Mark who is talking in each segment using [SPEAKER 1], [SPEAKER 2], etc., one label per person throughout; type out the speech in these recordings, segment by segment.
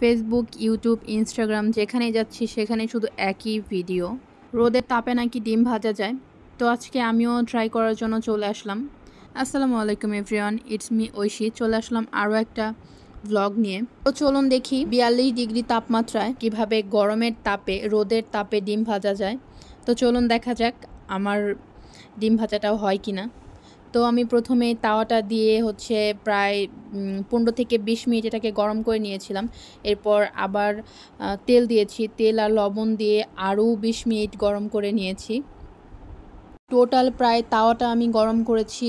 [SPEAKER 1] Facebook, YouTube, Instagram যেখানেই যাচ্ছি সেখানে শুধু একই ভিডিও। রোদের তাপে নাকি ডিম ভাজা যায়। তো আজকে আমিও ট্রাই করার জন্য চলে আসলাম। আসসালামু আলাইকুম এভরিওয়ান, ইটস মি ঐশী। চলে আসলাম আরও একটা ভ্লগ নিয়ে। তো চলুন দেখি 42 ডিগ্রি তাপমাত্রায় কিভাবে গরমের তাপে, রোদের তাপে ডিম ভাজা যায়। তো চলুন দেখা যাক আমার ডিম ভাজাটাও হয় কিনা। তো আমি প্রথমে তাওয়াটা দিয়ে প্রায় 15 থেকে 20 মিনিট এটাকে গরম করে নিয়েছিলাম। এরপর আবার তেল দিয়েছি, তেল আর লবণ দিয়ে আরও 20 মিনিট গরম করে নিয়েছি। টোটাল প্রায় তাওয়াটা আমি গরম করেছি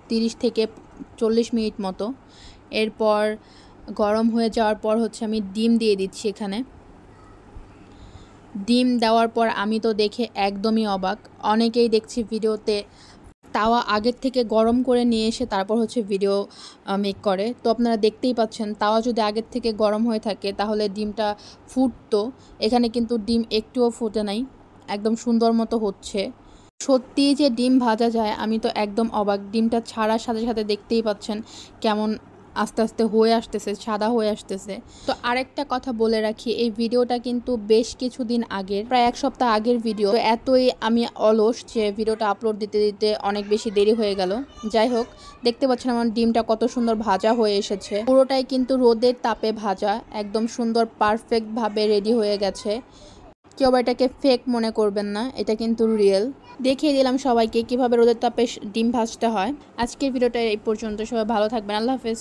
[SPEAKER 1] 30 থেকে 40 মিনিট মতো। এরপর গরম হয়ে যাওয়ার পর আমি ডিম দিয়ে দিচ্ছি এখানে। ডিম দেওয়ার পর আমি তো দেখে একদমই অবাক। অনেকেই দেখছি ভিডিওতে তাওয়া আগের থেকে গরম করে নিয়ে এসে তারপর ভিডিও মেক করে। তো আপনারা দেখতেই পাচ্ছেন তাওয়া যদি আগের থেকে গরম হয়ে থাকে তাহলে ডিমটা ফুটতো। এখানে কিন্তু ডিম একটুও ফুটে নাই, একদম সুন্দর মতো হচ্ছে। সত্যিই যে ডিম ভাজা যায় আমি তো একদম অবাক। ডিমটা ছাড়ার সাথে সাথে দেখতেই পাচ্ছেন কেমন আস্তে আস্তে হয়ে আসতেছে, সাদা হয়ে আসতেছে। তো আরেকটা কথা বলে রাখি, এই ভিডিওটা কিন্তু বেশ কিছুদিন আগের, প্রায় 1 সপ্তাহ আগের ভিডিও। তো এতই আমি অলস যে ভিডিওটা আপলোড দিতে দিতে অনেক বেশি দেরি হয়ে গেল। যাই হোক, দেখতে পাচ্ছেন আমার ডিমটা কত সুন্দর ভাজা হয়ে এসেছে। পুরোটাই কিন্তু রোদের তাপে ভাজা, একদম সুন্দর পারফেক্টভাবে রেডি হয়ে গেছে। কেউ এটাকে ফেক মনে করবেন না, এটা কিন্তু রিয়েল। দেখিয়ে দিলাম সবাইকে কিভাবে রোদের তাপে ডিম ভাজতে হয়। আজকের ভিডিওটা এই পর্যন্ত। সবাই ভালো থাকবেন। আল্লাহ হাফেজ।